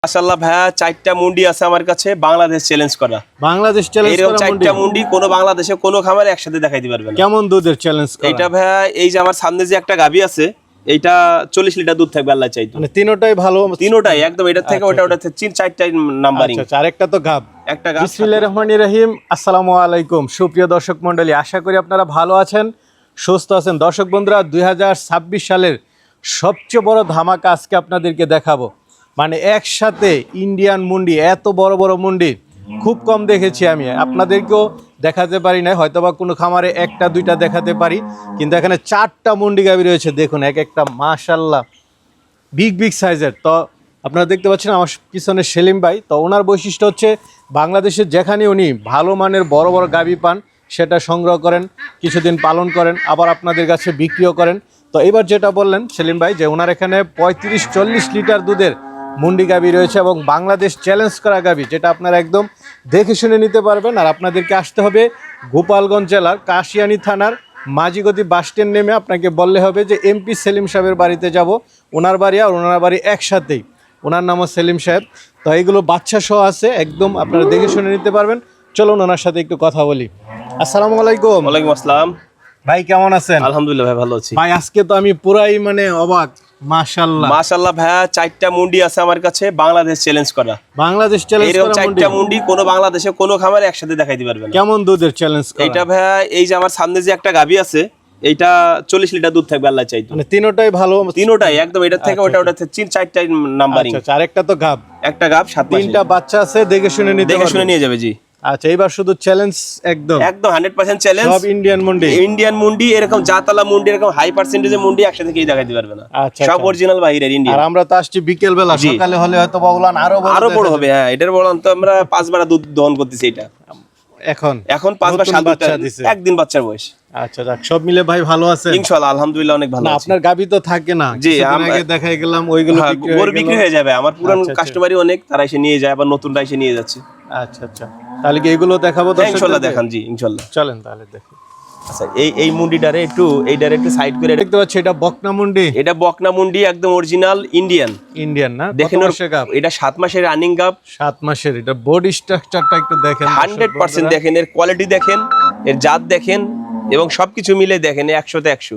মাশাআল্লাহ ভাইয়া চারটা মুন্ডি আছে আমার কাছে বাংলাদেশ চ্যালেঞ্জ করা। বাংলাদেশ চ্যালেঞ্জ করা এরকম চারটা মুন্ডি কোন বাংলাদেশে কোন খামারে একসাথে দেখাইতে পারবে না। কেমন দুধের চ্যালেঞ্জ করা? এইটা ভাইয়া এই যে আমার সামনে যে একটা গাবি আছে এইটা 40 লিটার দুধ থাকবে আল্লাহ চাইতো। মানে তিনটাই ভালো, তিনটাই একদম এটা থেকে ওটা চারটাই নাম্বারিং। আচ্ছা আরেকটা তো গাব। একটা গাব। বিসমিল্লাহির রহমানির রহিম। আসসালামু আলাইকুম সুপ্রিয় দর্শক মণ্ডলী, আশা করি আপনারা ভালো আছেন, সুস্থ আছেন। দর্শক বন্ধুরা 2026 সালের সবচেয়ে বড় ধামাকা আজকে আপনাদেরকে দেখাবো। মানে একসাথে ইন্ডিয়ান মুন্ডি, এত বড় বড় মুন্ডি খুব কম দেখেছি আমি, আপনাদেরকেও দেখাতে পারি না, হয়তোবা কোনো খামারে একটা দুইটা দেখাতে পারি, কিন্তু এখানে চারটা মুন্ডি গাভী রয়েছে। দেখুন এক একটা মাশাআল্লাহ বিগ বিগ সাইজের। তো আপনারা দেখতে পাচ্ছেন আমার পিছনে সেলিম ভাই, তো ওনার বৈশিষ্ট্য হচ্ছে বাংলাদেশের যেখানে উনি ভালো মানের বড় বড় গাভী পান সেটা সংগ্রহ করেন, কিছুদিন পালন করেন, আবার আপনাদের কাছে বিক্রিও করেন। তো এবার যেটা বললেন সেলিম ভাই যে ওনার এখানে 35-40 লিটার দুধের মুন্ডি গাভী রয়েছে এবং বাংলাদেশ চ্যালেঞ্জ করা গাভী, যেটা আপনারা একদম দেখে শুনে নিতে পারবেন। আর আপনাদেরকে আসতে হবে গোপালগঞ্জ জেলার কাশিয়ানী থানার মাঝিগতি বাস স্ট্যান্ড নেমে আপনাকে বললে হবে যে এমপি সেলিম সাহেবের বাড়িতে যাব। ওনার বাড়ি আর ওনার বাড়ি একসাথেই, ওনার নামও সেলিম সাহেব। তো এইগুলো বাচ্চা সহ আছে, একদম আপনারা দেখে শুনে নিতে পারবেন। চলুন ওনার সাথে একটু কথা বলি। আসসালামু আলাইকুম। ওয়ালাইকুম আসসালাম ভাই কেমন আছেন? আলহামদুলিল্লাহ ভাই ভালো আছি। ভাই আজকে তো আমি পুরাই মানে অবাক, মাশাআল্লাহ। মাশাআল্লাহ ভাইয়া চারটা মুন্ডি আছে আমার কাছে বাংলাদেশ চ্যালেঞ্জ করা। বাংলাদেশ চ্যালেঞ্জ এরকম করা চারটা মুন্ডি কোন বাংলাদেশে কোন খামারে একসাথে দেখাইতে পারবে না। কেমন দুধের চ্যালেঞ্জ করা? এইটা ভাইয়া এই যে আমার সামনে যে একটা গাবি আছে এইটা 40 লিটার দুধ থাকবে আল্লাহ চাইতো। মানে তিনটাই ভালো, তিনটাই একদম এটা থেকে ওটা চারটাই নাম্বারিং। আচ্ছা আরেকটা তো গাব। একটা গাব 7 মাস। তিনটা বাচ্চা আছে, দেখে শুনে নিতে দেখে শুনে পারবেন। নিয়ে যাবে জি। আচ্ছা এবার শুধু চ্যালেঞ্জ একদম 100% চ্যালেঞ্জ। সব ইন্ডিয়ান মুন্ডি। ইন্ডিয়ান মুন্ডি এরকম জাতালা মুন্ডি এরকম হাই পার্সেন্টেজের মুন্ডি একসাথে কেউ দেখাইতে পারবে না। আচ্ছা, সব অরিজিনাল বাইরের ইন্ডিয়ান। আর আমরা তো আসছি বিকেল বেলা, জি। সকালে হলে হয়তো বাউলান আরো বড় হবে। হ্যাঁ এটার বড় তো আমরা 5 বারা দুধ দহন করতেছি এটা। এখন 5 বা 7 বাচ্চা দিছে। একদিন বাচ্চার বয়স। আচ্ছা যাক, সব মিলে ভাই ভালো আছেন? ইনশাআল্লাহ আলহামদুলিল্লাহ অনেক ভালো না আছি। আপনার গাবি তো থাকে না, জি, কিছুদিন আগে দেখাই গেলাম ওইগুলো হ্যাঁ, বিক্রি গরু হয়ে বিক্রি গেল। হয়ে যাবে। আমার পুরান আচ্ছা, কাস্টমারই অনেক, তারা এসে নিয়ে যায়, আবার নতুন এসে নিয়ে যাচ্ছে। আচ্ছা আচ্ছা, তাহলে কি এগুলো দেখাবো হ্যাঁ, ইনশাআল্লাহ দর্শকদেরকে? দেখান জি ইনশাআল্লাহ। চলেন তাহলে দেখি। আচ্ছা এই মুন্ডিটারে এইটারে একটু সাইড করে দেখতে পাচ্ছি এটা বকনা মুন্ডি। এটা বকনা মুন্ডি একদম অরিজিনাল ইন্ডিয়ান। ইন্ডিয়ান না? দেখেন কত ওর মাসের গাব? এটা 7 মাসের রানিং গাব। 7 মাসের। এটা বডি স্ট্রাকচারটা একটু দেখেন। 100% দেখেন, এর কোয়ালিটি দেখেন, এর জাত দেখেন এবং সবকিছু মিলে দেখেন 100 তে 100।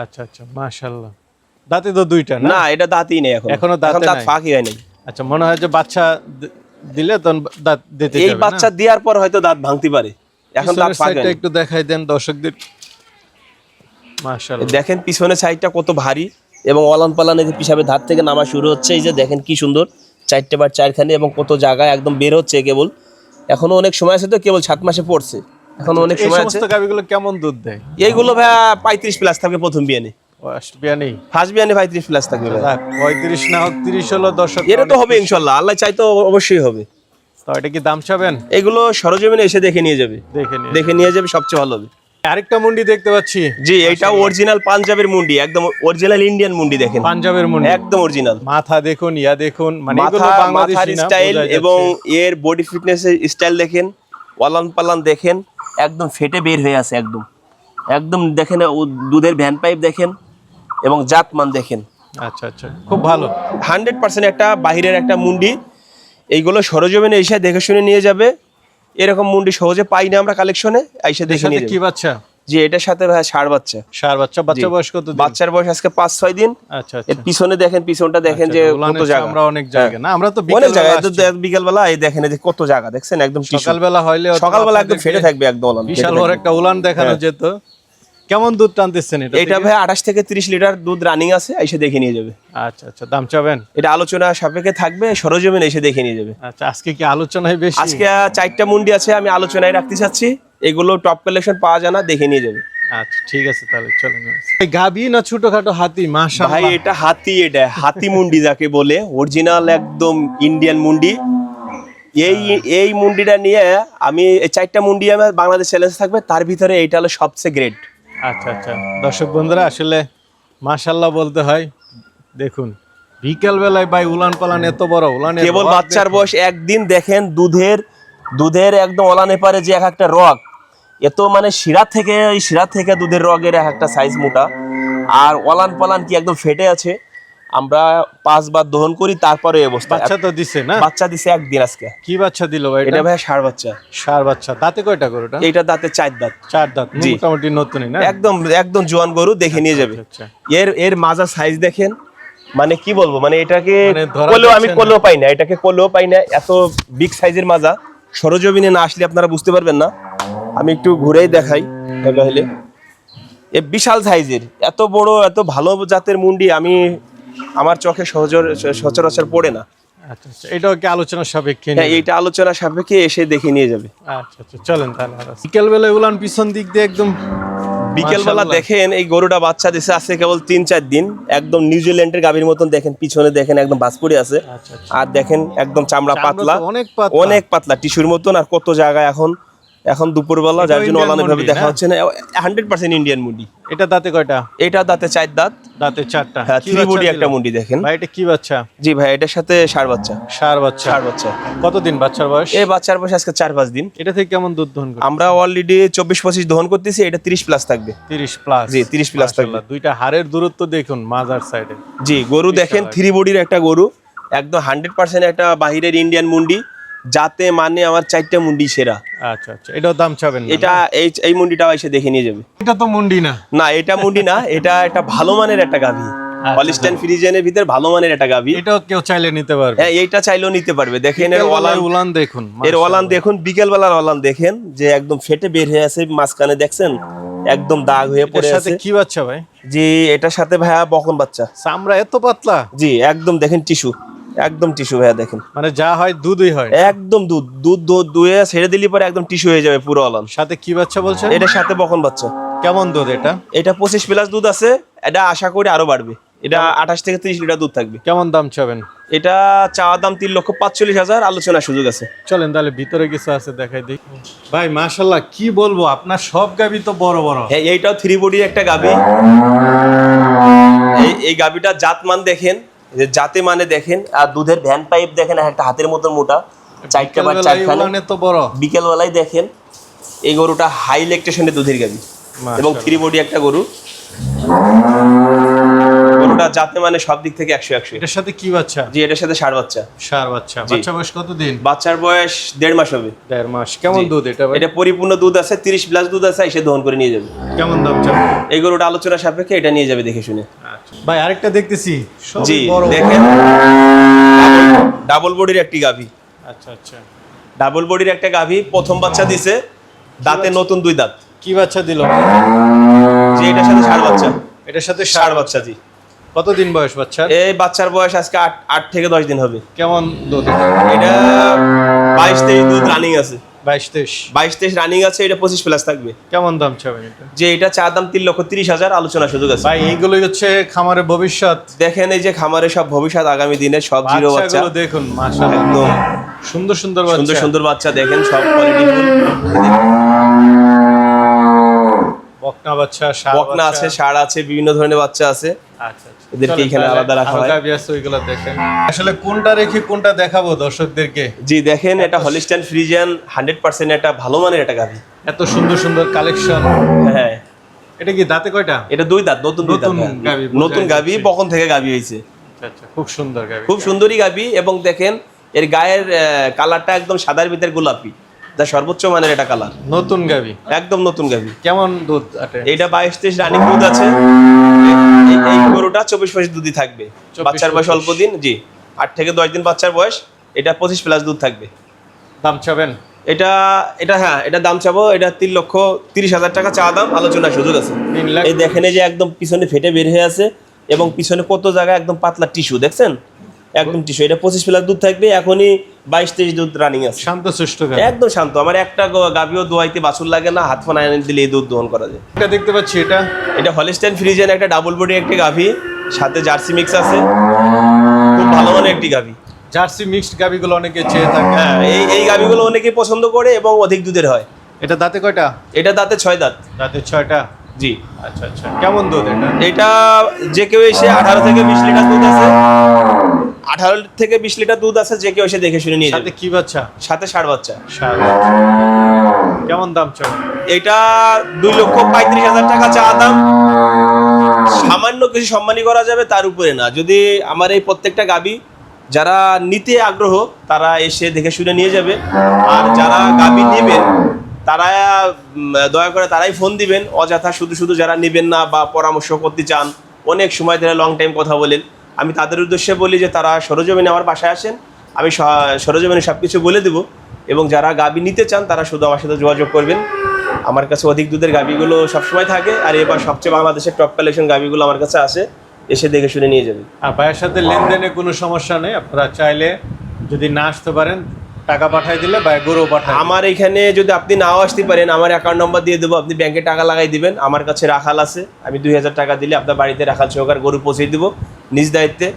আচ্ছা আচ্ছা মাশাআল্লাহ। দাঁতে তো দুইটা না? না এটা দাঁতই নেই এখন। এখনো দাঁতে দাঁত নাই। ফাঁকি হয় নাই। আচ্ছা মনে হয় যে বাচ্চা দিলে তখন দাঁত দিতে যাবে এই না? বাচ্চা দেওয়ার পর হয়তো দাঁত ভাঙতে পারে, এখন দাঁত পিছনের ফাঁকি সাইডটা হয় নাই। একটু দেখাই দেন দর্শকদের। মাশাআল্লাহ। দেখেন পিছনের সাইডটা কত ভারী এবং অলান পালান পিসাবে ধার থেকে নামা শুরু হচ্ছে। এই যে দেখেন কি সুন্দর, 4টে বার 4খানে এবং কত জায়গায় একদম বের হচ্ছে কেবল। এখনো অনেক সময় আছে, তো কেবল 7 মাসে পড়ছে, এখনো অনেক এই সময় আছে। সমস্ত গাবিগুলো কেমন দুধ দেয়? এইগুলো ভাইয়া 35 প্লাস থাকবে প্রথম বিয়ানে। ফার্স্ট বিয়ানি ফার্স্ট বিয়ানে 35 প্লাস থাকবে ভাইয়া। যাক 35 না হোক 30 হলো দর্শক। এটা তো হবে ইনশাআল্লাহ, আল্লাহ চাই তো অবশ্যই হবে। তো এটা কি দাম চাবেন? এগুলো সরজমিনে এসে দেখে নিয়ে যাবে, দেখে নিয়ে যাবে, সবচেয়ে ভালো হবে। আরেকটা মুন্ডি দেখতে পাচ্ছি। জি এইটাও অরিজিনাল পাঞ্জাবের মুন্ডি, একদম অরিজিনাল ইন্ডিয়ান মুন্ডি। দেখেন পাঞ্জাবের মুন্ডি একদম অরিজিনাল। মাথা দেখুন, ইয়া দেখুন, মানে এগুলো মাথার বাংলাদেশি না, স্টাইল বোঝা এবং যাচ্ছে। এর বডি ফিটনেসের স্টাইল দেখেন, ওয়ালান পালান দেখেন, একদম ফেটে বের হয়ে আছে একদম। একদম দেখেন ও দুধের ভ্যান পাইপ দেখেন এবং জাতমান দেখেন। আচ্ছা আচ্ছা খুব ভালো। 100% একটা বাহিরের একটা মুন্ডি। এইগুলো সরজমিনে এসে দেখে শুনে নিয়ে যাবে। এরকম মুন্ডি সহজে পাই না আমরা কালেকশনে, এসে দেখে নিয়ে কি যাবে। বাচ্চা? জি এটার সাথে ভাই ষাঁড় বাচ্চা। ষাঁড় বাচ্চা। বাচ্চা জি। বয়স কত দিন? বাচ্চার বয়স আজকে 5-6 দিন। আচ্ছা এর আচ্ছা। পিছনে দেখেন, পিছনটা দেখেন যে কত জায়গা। আমরা অনেক জায়গা না, আমরা তো অনেক জায়গা। বিকেল বিকেল বেলা এই দেখেন এই যে কত জায়গা দেখছেন, একদম সকালবেলা হইলে সকালবেলা একদম ফেটে থাকবে একদম ওলান। বিশাল বড় একটা উলান দেখানো যেত। কেমন দুধ টানতেছেন এটা? এটা ভাই 28 থেকে 30 লিটার দুধ রানিং আছে, এসে দেখে নিয়ে যাবে। আচ্ছা আচ্ছা দাম চাবেন? এটা আলোচনা সাপেক্ষে থাকবে, সরজমিনে এসে দেখে নিয়ে যাবে। আচ্ছা আজকে কি আলোচনায় বেশি? আজকে 4টা মুন্ডি আছে, আমি আলোচনায় রাখতে চাচ্ছি। এগুলো টপ কালেকশন পাওয়া যায় না, দেখে নিয়ে যাবে। আচ্ছা ঠিক আছে তাহলে চলেন। এই গাবি না ছোটখাটো হাতি? মাশাআল্লাহ ভাই এটা হাতি, এটা হাতি মুন্ডি যাকে বলে, অরিজিনাল একদম ইন্ডিয়ান মুন্ডি। এই মুন্ডিটা নিয়ে আমি এই 4টা মুন্ডি আমার বাংলাদেশ চ্যালেঞ্জ থাকবে, তার ভিতরে এইটা হলো সবচেয়ে গ্রেট। আচ্ছা আচ্ছা দর্শক বন্ধুরা আসলে মাশাআল্লাহ বলতে হয়। দেখুন বিকেল বেলায় ভাই উলান পালান এত বড় উলান, কেবল বাচ্চার বয়স একদিন। দেখেন দুধের একদম ওলানে পারে যে এক একটা রগ, এত মানে শিরা থেকে দুধের রগের এক একটা সাইজ মোটা। আর ওলান পালান কি একদম ফেটে আছে, আমরা 5 বার দহন করি, তারপরে এই অবস্থা। বাচ্চা তো দিছে না? বাচ্চা দিছে একদিন আজকে। কি বাচ্চা দিল ভাই এটা ভাই ষাঁড় বাচ্চা। ষাঁড় বাচ্চা। দাঁতে কয়টা গরুটা? এইটা দাঁতে 4 দাঁত। 4 দাঁত, জি। মোটামুটি নতুনই না? একদম একদম জোয়ান গরু, দেখে নিয়ে যাবে। আচ্ছা। এর মাজা সাইজ দেখেন, মানে কি বলবো, মানে এটাকে মানে ধরা কোলেও আমি যাচ্ছে না। কোলেও পাই না, এটাকে কোলেও পাই না, এত বিগ সাইজের মাজা। সরজমিনে না আসলে আপনারা বুঝতে পারবেন না। আমি একটু ঘুরেই দেখাই তাহলে। এ বিশাল সাইজের, এত বড় এত ভালো জাতের মুন্ডি আমি আমার চোখে সচরাচর পড়ে না। আচ্ছা, এটাও কি আলোচনার সাপেক্ষে? হ্যাঁ, এইটা আলোচনা সাপেক্ষে এসে দেখে নিয়ে যাবে। আচ্ছা, চলেন তাহলে। বিকেল বেলা এগুলান পিছন দিক দিয়ে একদম বিকেলবেলা মাশাআল্লাহ। দেখেন এই গরুটা বাচ্চা দিছে আছে কেবল 3-4 দিন, একদম নিউজিল্যান্ডের গাভীর মতন দেখেন, পিছনে দেখেন একদম বাস পড়ে আছে। আচ্ছা। আর দেখেন একদম চামড়া চামড়া পাতলা, তো অনেক পাতলা। অনেক পাতলা টিস্যুর মতন। আর কত জায়গায় এখন দুপুরবেলা, যার জন্য ইন্ডিয়ান অলানে ভাবে মুন্ডি দেখা না? হচ্ছে না। 100% ইন্ডিয়ান মুন্ডি। এটা দাঁতে কয়টা? এটা দাঁতে 4 দাঁত। দাঁতে 4টা। হ্যাঁ, কি 3 বাচ্চা বডি দিল? একটা মুন্ডি দেখেন। ভাই এটা কি বাচ্চা? জি ভাই, এটার সাথে ষাঁড় বাচ্চা। ষাঁড় বাচ্চা। ষাঁড় বাচ্চা। কতদিন বাচ্চার বয়স? এই বাচ্চার বয়স আজকে 4-5 দিন। এটা থেকে কেমন দুধ দহন করে? আমরা অলরেডি 24-25 দহন করতেছি, এটা 30 প্লাস থাকবে। 30 প্লাস। জি, 30 প্লাস থাকবে। মাশাআল্লাহ, দুইটা হাড়ের দূরত্ব দেখুন মাজার সাইডে। জি, গরু দেখেন 3 বডির একটা গরু, একদম 100% একটা বাহিরের ইন্ডিয়ান মুন্ডি, যাতে মানে আমার 4টা মুন্ডি সেরা। আচ্ছা, এটাও দাম চাবেন না? এটা এই মুন্ডিটাও এসে দেখে নিয়ে যাবে। এটা তো মুন্ডি না। না, এটা মুন্ডি না, এটা একটা ভালো মানের একটা গাভী। হলিস্টাইন ফ্রিজিয়ানের ভিতর ভালো মানের একটা গাভী। এটাও কেউ চাইলে নিতে পারবে। হ্যাঁ, এইটা চাইলেও নিতে পারবে। দেখেন এর উলান দেখুন, এর ওলান দেখুন, বিকেল বেলার ওলান দেখেন, যে একদম ফেটে বের হয়ে আছে মাঝখানে, দেখছেন একদম দাগ হয়ে এর পড়ে সাথে আছে। কি বাচ্চা ভাই? জি, এটার সাথে ভাইয়া বকন বাচ্চা। চামড়া এত পাতলা? জি, একদম দেখেন টিস্যু, একদম টিস্যু ভাইয়া দেখেন। মানে যা হয় দুধই হয়? একদম দুধ দুয়ে ছেড়ে দিলি পরে একদম টিস্যু হয়ে যাবে পুরো ওলান। সাথে কি বাচ্চা বলছেন? এটার সাথে বকন বাচ্চা। কেমন দুধ এটা? এটা 25 প্লাস দুধ আছে, এটা আশা করি আরো বাড়বে। এটা 28 থেকে 30 লিটার দুধ থাকবে। কেমন দাম চাবেন? এটা চাওয়া দাম 3,45,000, আলোচনার সুযোগ আছে। চলেন তাহলে ভিতরে কিছু আছে দেখাই দিই। ভাই মাশাআল্লাহ, কি বলবো, আপনার সব গাভী তো বড় বড়। হ্যাঁ, এইটাও 3 বডির একটা গাভী। এই গাভীটা জাতমান দেখেন, যে জাতে মানে দেখেন, আর দুধের ভ্যান পাইপ দেখেন, একটা হাতের মতন মোটা, 4টা বা 4খানে। উলানে তো বড়। বিকেল বেলায় দেখেন এই গরুটা হাই ল্যাকটেশনের দুধের গাভী এবং 3 বডি একটা গরু। গরুটা জাতে মানে সব দিক থেকে 100-100। এটার সাথে কি বাচ্চা? জি, এটার সাথে ষাঁড় বাচ্চা। ষাঁড় বাচ্চা। বাচ্চা বয়স কতদিন? বাচ্চার বয়স 1.5 মাস হবে। 1.5 মাস। কেমন দুধ এটা ভাই? এটা পরিপূর্ণ দুধ আছে, 30 প্লাস দুধ আছে, এসে দহন করে নিয়ে যাবে। কেমন দাম চাবেন? এই গরুটা আলোচনা সাপেক্ষে এটা নিয়ে যাবে দেখে শুনে। ভাই আরেকটা দেখতেছি, সবই জি, বড়। দেখেন ডাবল বডির একটি গাভী। আচ্ছা। ডাবল বডির একটা গাভী, প্রথম বাচ্চা দিছে, দাঁতে নতুন 2 দাঁত। কি বাচ্চা দিল? যে এটার সাথে ষাঁড় বাচ্চা। এটার সাথে ষাঁড় বাচ্চা। জি, কতদিন বয়স বাচ্চার? এই বাচ্চার বয়স আজকে 8 থেকে 10 দিন হবে। কেমন দুধ? এটা 22-23 দুধ রানিং আছে। 22-23। 22-23 রানিং আছে, এটা 25 প্লাস থাকবে। কেমন দাম চাবেন এটা? যে এটা চা দাম 3,30,000, আলোচনা সুযোগ আছে। ভাই এইগুলোই হচ্ছে খামারের ভবিষ্যৎ। দেখেন এই যে খামারে সব ভবিষ্যৎ, আগামী দিনে সব জিরো বাচ্চা, বাচ্চাগুলো দেখুন মাশাআল্লাহ, একদম সুন্দর সুন্দর বাচ্চা। সুন্দর বাচ্চা দেখেন, সব কোয়ালিটি বকনা বাচ্চা, ষাঁড় বকনা আছে, ষাঁড় আছে, বিভিন্ন ধরনের বাচ্চা আছে। আচ্ছা। এদেরকে এখানে আলাদা রাখা হয়। ওইগুলো দেখেন। আসলে কোনটা রেখে কোনটা দেখাবো দর্শকদেরকে? জি, দেখেন এটা হলিস্টাইন ফ্রিজিয়ান 100% একটা ভালো মানের একটা গাভী। এত সুন্দর কালেকশন। হ্যাঁ, এটা কি দাঁতে কয়টা? এটা 2 দাঁত, নতুন 2 দাঁত। নতুন গাভী, নতুন গাভী, বকন থেকে গাভী হয়েছে। আচ্ছা, খুব সুন্দর গাভী। খুব সুন্দরী গাভী। এবং দেখেন এর গায়ের কালারটা একদম সাদার ভিতরে গোলাপি, যা সর্বোচ্চ মানের একটা কালার। নতুন গাভী, একদম নতুন গাভী। কেমন দুধ আটে? এটা 22-23 রানিং দুধ আছে। এই গরুটা 24-25 দুধই থাকবে। বাচ্চার বয়স অল্প দিন। জি, 8 থেকে 10 দিন বাচ্চার বয়স। এটা 25 প্লাস দুধ থাকবে। দাম চাবেন? হ্যাঁ, এটা দাম চাবো, এটা 3,30,000 টাকা চা দাম, আলোচনার সুযোগ আছে। 3 লাখ। এই দেখেন এই যে একদম পিছনে ফেটে বের হয়ে আছে, এবং পিছনে কত জায়গায় একদম পাতলা টিস্যু, দেখছেন একদম টিস্যু। এটা 25 প্লাস দুধ থাকবে, এখনই 22-23 দুধ রানিং আছে। শান্তশিষ্ট গাভী, একদম শান্ত। আমার একটা গাভীও দোয়াইতে বাছুর লাগে না, হাত ফানা এনে দিলে এই দুধ দহন করা যায়। এটা দেখতে পাচ্ছি, এটা হলিস্টাইন ফ্রিজিয়ান একটা ডাবল বডি একটি গাভী, সাথে জার্সি মিক্স আছে, খুব ভালো মানের একটি গাভী। জার্সি মিক্সড গাভীগুলো অনেকে চেয়ে থাকে। হ্যাঁ, এই গাভীগুলো অনেকেই পছন্দ করে এবং অধিক দুধের হয়। এটা দাঁতে কয়টা? এটা দাঁতে 6 দাঁত। দাঁতে 6টা। জি। আচ্ছা। কেমন দুধ এটা? এটা যে কেউ এসে 18 থেকে 20 লিটার দুধ আছে। 18 থেকে 20 লিটার দুধ আছে, যে কেউ এসে দেখে শুনে নিয়ে যাবে। সাথে কি বাচ্চা? সাথে ষাঁড় বাচ্চা। কেমন দাম চাও? এটা 2,35,000 টাকা চা দাম, সামান্য কিছু সম্মানী করা যাবে, তার উপরে না। যদি আমার এই প্রত্যেকটা গাবি যারা নিতে আগ্রহ তারা এসে দেখে শুনে নিয়ে যাবে, আর যারা গাবি নেবেন তারা দয়া করে তারাই ফোন দিবেন। অযথা শুধু শুধু যারা নেবেন না বা পরামর্শ করতে চান, অনেক সময় ধরে লং টাইম কথা বলেন, আমি তাদের উদ্দেশ্যে বলি যে তারা সরজমিনে আমার বাসায় আসেন, আমি সরজমিনে সব কিছু বলে দেবো। এবং যারা গাবি নিতে চান তারা শুধু আমার সাথে যোগাযোগ করবেন। আমার কাছে অধিক দুধের গাবিগুলো সবসময় থাকে, আর এবার সবচেয়ে বাংলাদেশের টপ কালেকশন গাবিগুলো আমার কাছে আসে, এসে দেখে শুনে নিয়ে যাবেন। আর ভাইয়ের সাথে লেনদেনে কোনো সমস্যা নেই, আপনারা চাইলে যদি না আসতে পারেন টাকা পাঠাই দিলে ভাই গরু পাঠায়। আমার এখানে যদি আপনি নাও আসতে পারেন, আমার অ্যাকাউন্ট নাম্বার দিয়ে দেবো, আপনি ব্যাংকে টাকা লাগাই দিবেন। আমার কাছে রাখাল আছে, আমি 2000 টাকা দিলে আপনার বাড়িতে রাখাল সহকারে গরু পৌঁছে দেবো নিজ দায়িত্বে।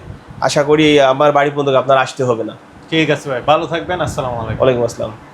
আশা করি আমার বাড়ি পর্যন্ত আপনার আসতে হবে না। ঠিক আছে ভাই, ভালো থাকবেন। আসসালামু আলাইকুম। ওয়ালাইকুম আসসালাম।